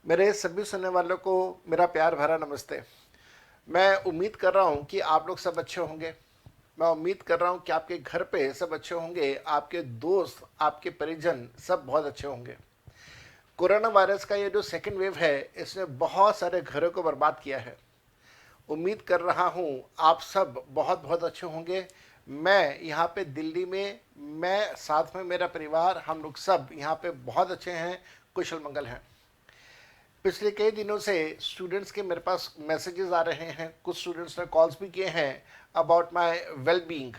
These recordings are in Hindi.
मेरे सभी सुनने वालों को मेरा प्यार भरा नमस्ते। मैं उम्मीद कर रहा हूँ कि आप लोग सब अच्छे होंगे। मैं उम्मीद कर रहा हूँ कि आपके घर पे सब अच्छे होंगे, आपके दोस्त, आपके परिजन सब बहुत अच्छे होंगे। कोरोना वायरस का ये जो सेकेंड वेव है, इसने बहुत सारे घरों को बर्बाद किया है। उम्मीद कर रहा हूँ आप सब बहुत बहुत अच्छे होंगे। मैं यहाँ पे दिल्ली में, मैं साथ में मेरा परिवार, हम लोग सब यहाँ पे बहुत अच्छे हैं, कुशल मंगल हैं। पिछले कई दिनों से स्टूडेंट्स के मेरे पास मैसेजेस आ रहे हैं, कुछ स्टूडेंट्स ने कॉल्स भी किए हैं about my well being,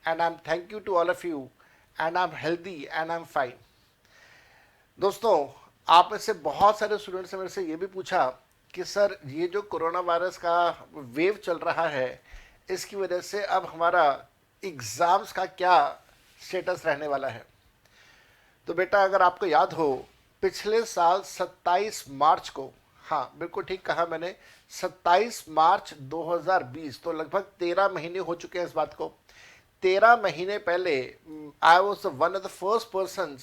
and I am thank you to all of you, and I am healthy and I am fine. दोस्तों, आप में से बहुत सारे स्टूडेंट्स ने मेरे से ये भी पूछा कि सर, ये जो कोरोना वायरस का वेव चल रहा है, इसकी वजह से अब हमारा एग्ज़ाम्स का क्या स्टेटस रहने वाला है। तो बेटा, अगर आपको याद हो, पिछले साल 27 मार्च को, हाँ बिल्कुल ठीक कहा मैंने, 27 मार्च 2020, तो लगभग 13 महीने हो चुके हैं इस बात को। 13 महीने पहले I was one of the first person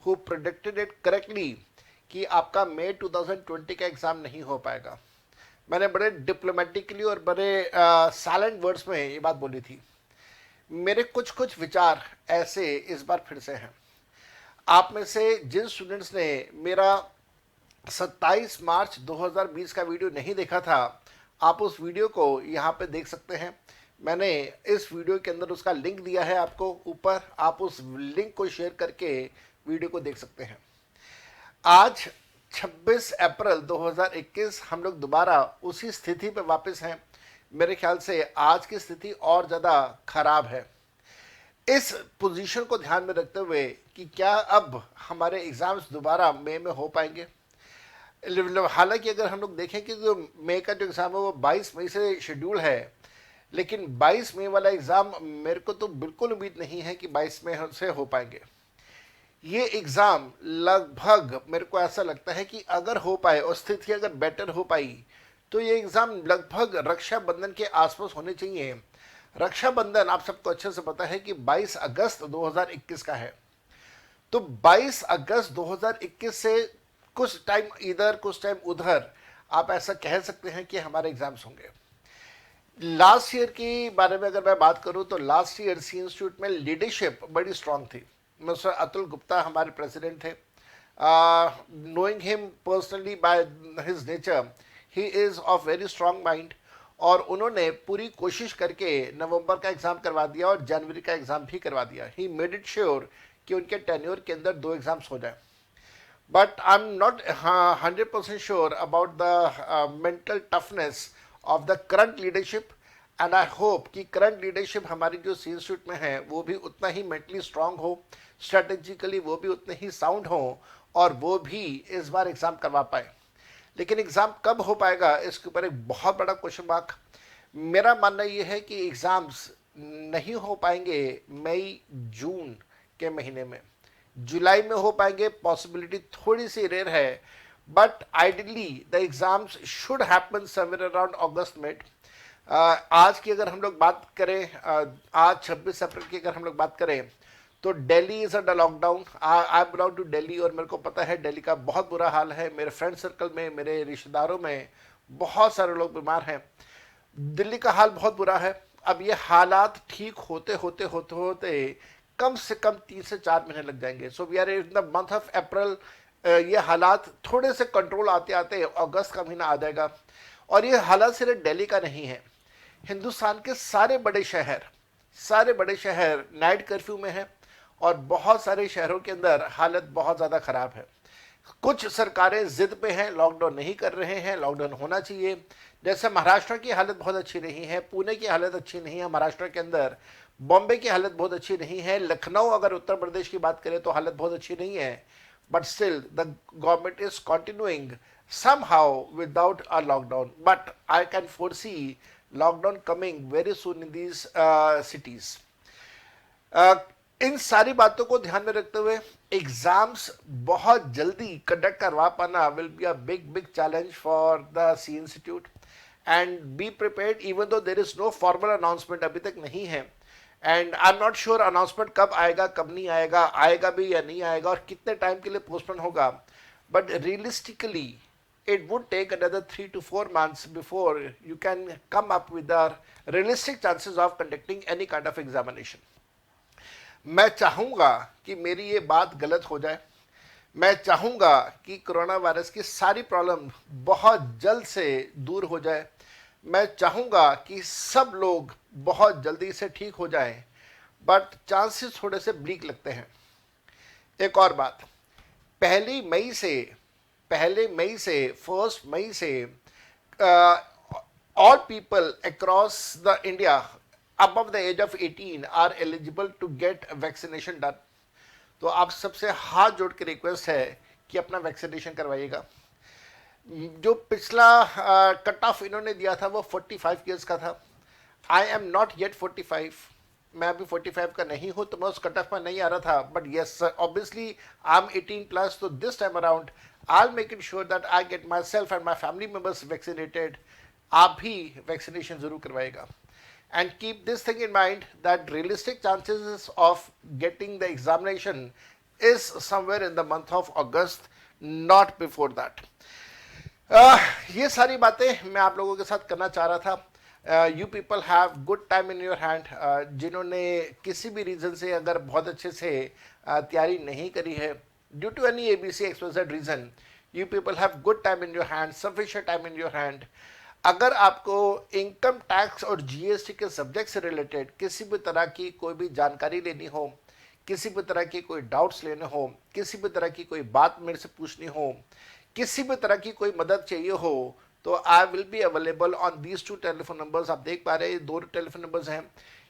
who predicted it correctly कि आपका मई 2020 का एग्ज़ाम नहीं हो पाएगा। मैंने बड़े डिप्लोमेटिकली और बड़े साइलेंट वर्ड्स में ये बात बोली थी। मेरे कुछ कुछ विचार ऐसे इस बार फिर से हैं। आप में से जिन स्टूडेंट्स ने मेरा 27 मार्च 2020 का वीडियो नहीं देखा था, आप उस वीडियो को यहाँ पे देख सकते हैं। मैंने इस वीडियो के अंदर उसका लिंक दिया है आपको ऊपर, आप उस लिंक को शेयर करके वीडियो को देख सकते हैं। आज 26 अप्रैल 2021 हम लोग दोबारा उसी स्थिति पर वापस हैं। मेरे ख्याल से आज की स्थिति और ज़्यादा खराब है। इस पोजीशन को ध्यान में रखते हुए कि क्या अब हमारे एग्ज़ाम्स दोबारा मई में हो पाएंगे। हालांकि अगर हम लोग देखें कि जो मई का जो एग्ज़ाम है वो 22 मई से शेड्यूल है, लेकिन 22 मई वाला एग्ज़ाम मेरे को तो बिल्कुल उम्मीद नहीं है कि 22 मई से हो पाएंगे। ये एग्ज़ाम लगभग मेरे को ऐसा लगता है कि अगर हो पाए और स्थिति अगर बेटर हो पाई तो ये एग्ज़ाम लगभग रक्षाबंधन के आसपास होने चाहिए। रक्षाबंधन आप सबको अच्छे से पता है कि 22 अगस्त 2021 का है। तो 22 अगस्त 2021 से कुछ टाइम इधर कुछ टाइम उधर आप ऐसा कह सकते हैं कि हमारे एग्जाम्स होंगे। लास्ट ईयर के बारे में अगर मैं बात करूं तो लास्ट ईयर सी इंस्टीट्यूट में लीडरशिप बड़ी स्ट्रांग थी। मिस्टर अतुल गुप्ता हमारे प्रेसिडेंट थे। Knowing him personally by his nature, he is of very strong mind, और उन्होंने पूरी कोशिश करके नवंबर का एग्ज़ाम करवा दिया और जनवरी का एग्ज़ाम भी करवा दिया। ही मेड इट श्योर कि उनके टेन्योर के अंदर 2 एग्ज़ाम्स हो जाए। But I am not 100% sure about the mental toughness of the current leadership, and I hope कि करंट लीडरशिप हमारी जो सी इंस्टीट्यूट में है वो भी उतना ही मेंटली स्ट्रांग हो, स्ट्रेटेजिकली वो भी उतने ही साउंड हो, और वो भी इस बार एग्ज़ाम करवा पाए। लेकिन एग्ज़ाम कब हो पाएगा, इसके ऊपर एक बहुत बड़ा क्वेश्चन मार्क। मेरा मानना यह है कि एग्ज़ाम्स नहीं हो पाएंगे मई जून के महीने में। जुलाई में हो पाएंगे, पॉसिबिलिटी थोड़ी सी रेयर है, but ideally the exams should happen somewhere around August mid. आज की अगर हम लोग बात करें, आज 26 अप्रैल की अगर हम लोग बात करें तो Delhi is under lockdown. I belong to Delhi और मेरे को पता है दिल्ली का बहुत बुरा हाल है। मेरे फ्रेंड सर्कल में, मेरे रिश्तेदारों में बहुत सारे लोग बीमार हैं। दिल्ली का हाल बहुत बुरा है। अब ये हालात ठीक होते होते होते होते कम से कम 3 से 4 महीने लग जाएंगे। So we are in the month of April. ये हालात थोड़े से कंट्रोल आते आते अगस्त का महीना आ जाएगा। और ये हालात सिर्फ दिल्ली का नहीं है, हिंदुस्तान के सारे बड़े शहर नाइट कर्फ्यू में हैं, और बहुत सारे शहरों के अंदर हालत बहुत ज़्यादा ख़राब है। कुछ सरकारें जिद पे हैं, लॉकडाउन नहीं कर रहे हैं, लॉकडाउन होना चाहिए। जैसे महाराष्ट्र की हालत बहुत अच्छी नहीं है, पुणे की हालत अच्छी नहीं है महाराष्ट्र के अंदर, बॉम्बे की हालत बहुत अच्छी नहीं है, लखनऊ अगर उत्तर प्रदेश की बात करें तो हालत बहुत अच्छी नहीं है। But still the government is continuing somehow without a lockdown, but I can foresee lockdown coming very soon in these cities. इन सारी बातों को ध्यान में रखते हुए एग्जाम्स बहुत जल्दी कंडक्ट करवा पाना will be a big big challenge for the C institute, and be prepared even though there is no formal announcement अभी तक नहीं है। And I am not sure announcement कब आएगा, कब नहीं आएगा, आएगा भी या नहीं आएगा, और कितने टाइम के लिए पोस्टपोन होगा। But realistically it would take another 3 to 4 months before you can come up with the realistic chances of conducting any kind of examination. मैं चाहूँगा कि मेरी ये बात गलत हो जाए, मैं चाहूँगा कि कोरोना वायरस की सारी प्रॉब्लम बहुत जल्द से दूर हो जाए, मैं चाहूँगा कि सब लोग बहुत जल्दी से ठीक हो जाएं, बट चांसेस थोड़े से ब्लीक लगते हैं। एक और बात, पहले मई से 1 मई से all people across the India above the age of 18 are eligible to get vaccination done. तो आप सबसे हाथ जोड़ के रिक्वेस्ट है कि अपना वैक्सीनेशन करवाइएगा। जो पिछला कट ऑफ इन्होंने दिया था वो 45 ईयर्स का था। आई एम नॉट येट 45, मैं अभी 45 का नहीं हूँ, तो मैं उस कट ऑफ में नहीं आ रहा था, but yes obviously I am 18+, तो this time around I will make it sure that I get my self and my family members vaccinated. आप भी वैक्सीनेशन जरूर करवाएगा। And keep this thing in mind that realistic chances of getting the examination is somewhere in the month of August, not before that. ये सारी बातें मैं आप लोगों के साथ करना चाह रहा था। You people have good time in your hand. जिन्होंने किसी भी रीज़न से अगर बहुत अच्छे से तैयारी नहीं करी है, due to any ABC XYZ reason, you people have good time in your hand, sufficient time in your hand. अगर आपको इनकम टैक्स और GST के सब्जेक्ट से रिलेटेड किसी भी तरह की कोई भी जानकारी लेनी हो, किसी भी तरह की कोई डाउट्स लेने हो, किसी भी तरह की कोई बात मेरे से पूछनी हो, किसी भी तरह की कोई मदद चाहिए हो, तो I will be available on these 2 telephone numbers. आप देख पा रहे हैं ये 2 टेलीफोन नंबर्स हैं।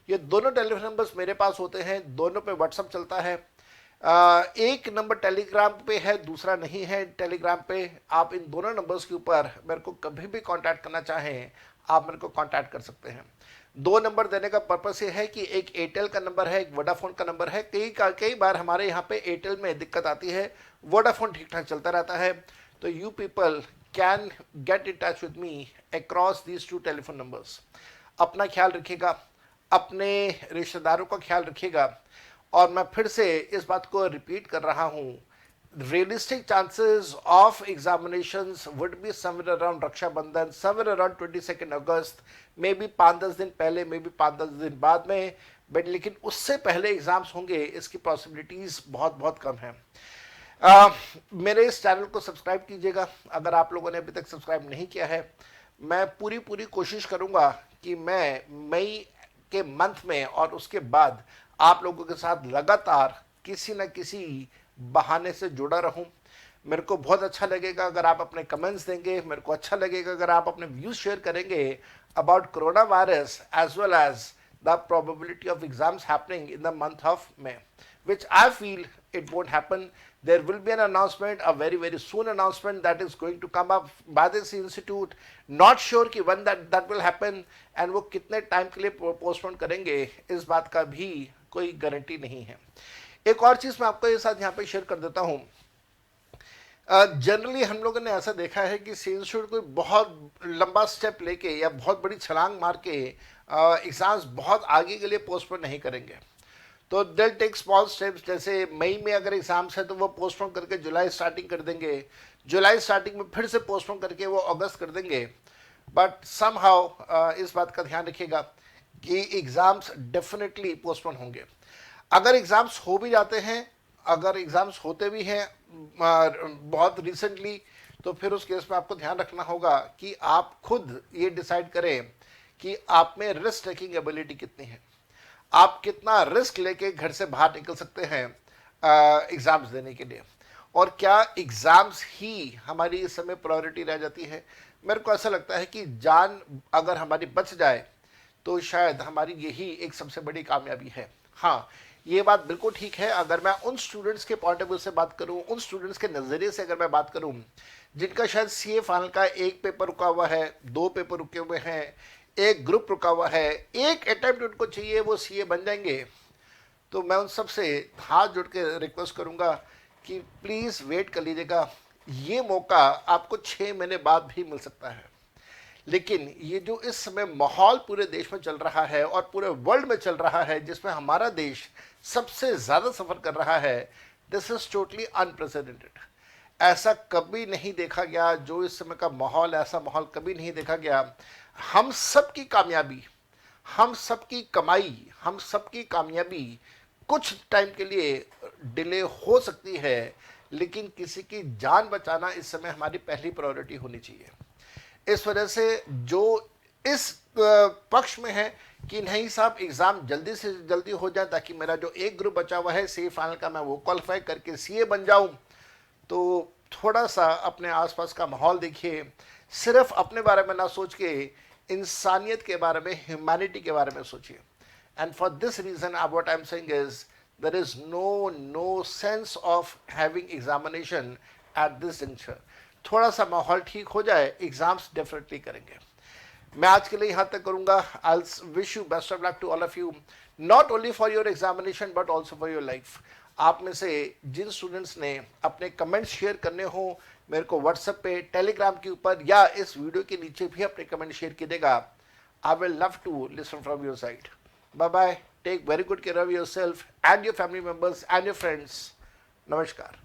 ये दोनों टेलीफोन नंबर्स मेरे पास होते हैं, दोनों पे व्हाट्सअप चलता है। एक नंबर टेलीग्राम पे है, दूसरा नहीं है टेलीग्राम पे। आप इन दोनों नंबर्स के ऊपर मेरे को कभी भी कांटेक्ट करना चाहें, आप मेरे को कांटेक्ट कर सकते हैं। 2 नंबर देने का पर्पस ये है कि एक एयरटेल का नंबर है, एक वोडाफोन का नंबर है। कई बार हमारे यहाँ पे एयरटेल में दिक्कत आती है, वोडाफोन ठीक ठाक चलता रहता है। तो you people can get in touch with me across these 2 telephone numbers. अपना ख्याल रखिएगा, अपने रिश्तेदारों का ख्याल रखिएगा। और मैं फिर से इस बात को रिपीट कर रहा हूँ, realistic chances of examinations would be somewhere around Rakshabandhan, somewhere around 22 August, maybe 5-10 दिन पहले, मे बी 5-10 दिन बाद में, बट लेकिन उससे पहले एग्जाम्स होंगे, इसकी पॉसिबिलिटीज़ बहुत बहुत कम हैं। मेरे इस चैनल को सब्सक्राइब कीजिएगा अगर आप लोगों ने अभी तक सब्सक्राइब नहीं किया है। मैं पूरी कोशिश करूँगा कि मैं मई के मंथ में और उसके बाद आप लोगों के साथ लगातार किसी न किसी बहाने से जुड़ा रहूं। मेरे को बहुत अच्छा लगेगा अगर आप अपने कमेंट्स देंगे, मेरे को अच्छा लगेगा अगर आप अपने व्यूज शेयर करेंगे about corona virus as well as the probability of exams happening in the month of May, which I feel it won't happen. There will be an announcement, a very soon announcement that is going to come up by this institute. Not sure कि when that will happen and वो कितने टाइम के लिए पोस्टपोन करेंगे, इस बात का भी कोई गारंटी नहीं है। एक और चीज़ मैं आपको ये साथ यहाँ पे शेयर कर देता हूँ। जनरली हम लोगों ने ऐसा देखा है कि इंस्टीट्यूट कोई बहुत लंबा स्टेप लेके या बहुत बड़ी छलांग मार के एग्जाम्स बहुत आगे के लिए पोस्टपोन नहीं करेंगे। तो दिल टेक स्मॉल स्टेप्स, जैसे मई में अगर एग्जाम्स है तो वो पोस्टपोन करके जुलाई स्टार्टिंग कर देंगे, जुलाई स्टार्टिंग में फिर से पोस्टपोन करके वो अगस्त कर देंगे। बट समहाउ इस बात का ध्यान रखिएगा कि एग्ज़ाम्स डेफिनेटली पोस्टपोन होंगे। अगर एग्ज़ाम्स हो भी जाते हैं, अगर एग्ज़ाम्स होते भी हैं बहुत रिसेंटली, तो फिर उस केस में आपको ध्यान रखना होगा कि आप खुद ये डिसाइड करें कि आप में रिस्क टेकिंग एबिलिटी कितनी है, आप कितना रिस्क लेके घर से बाहर निकल सकते हैं एग्ज़ाम्स देने के लिए, और क्या एग्ज़ाम्स ही हमारी इस समय प्रायोरिटी रह जाती है। मेरे को ऐसा लगता है कि जान अगर हमारी बच जाए तो शायद हमारी यही एक सबसे बड़ी कामयाबी है। हाँ, ये बात बिल्कुल ठीक है। अगर मैं उन स्टूडेंट्स के पॉइंट ऑफ व्यू से बात करूं, उन स्टूडेंट्स के नज़रिए से अगर मैं बात करूं जिनका शायद CA फाइनल का 1 पेपर रुका हुआ है, 2 पेपर रुके हुए हैं, 1 ग्रुप रुका हुआ है, 1 अटेम्प्ट उनको चाहिए, वो CA बन जाएंगे, तो मैं उन सब से हाथ जोड़ के रिक्वेस्ट करूंगा कि प्लीज़ वेट कर लीजिएगा। ये मौका आपको 6 महीने बाद भी मिल सकता है। लेकिन ये जो इस समय माहौल पूरे देश में चल रहा है और पूरे वर्ल्ड में चल रहा है, जिसमें हमारा देश सबसे ज़्यादा सफ़र कर रहा है, दिस इज़ टोटली अनप्रेसिडेंटेड। ऐसा कभी नहीं देखा गया, जो इस समय का माहौल, ऐसा माहौल कभी नहीं देखा गया। हम सब की कामयाबी, हम सब की कमाई, हम सब की कामयाबी कुछ टाइम के लिए डिले हो सकती है, लेकिन किसी की जान बचाना इस समय हमारी पहली प्रायोरिटी होनी चाहिए। इस वजह से जो इस पक्ष में है कि नहीं साहब एग्ज़ाम जल्दी से जल्दी हो जाए ताकि मेरा जो एक ग्रुप बचा हुआ है सी फाइनल का, मैं वो क्वालिफाई करके सीए बन जाऊं, तो थोड़ा सा अपने आसपास का माहौल देखिए। सिर्फ अपने बारे में ना सोच के इंसानियत के बारे में, ह्यूमैनिटी के बारे में सोचिए। And for this reason what I am saying is there is no sense of having examination at this juncture. थोड़ा सा माहौल ठीक हो जाए, एग्जाम्स डेफिनेटली करेंगे। मैं आज के लिए यहाँ तक करूँगा। I wish you best of luck to all of you, not only for your examination but also for your life. आप में से जिन स्टूडेंट्स ने अपने कमेंट्स शेयर करने हो मेरे को व्हाट्सएप पे, टेलीग्राम के ऊपर या इस वीडियो के नीचे भी अपने कमेंट शेयर कीजिएगा। I will love to listen from your side. Bye bye, take very good care of yourself and your family members and your friends. नमस्कार।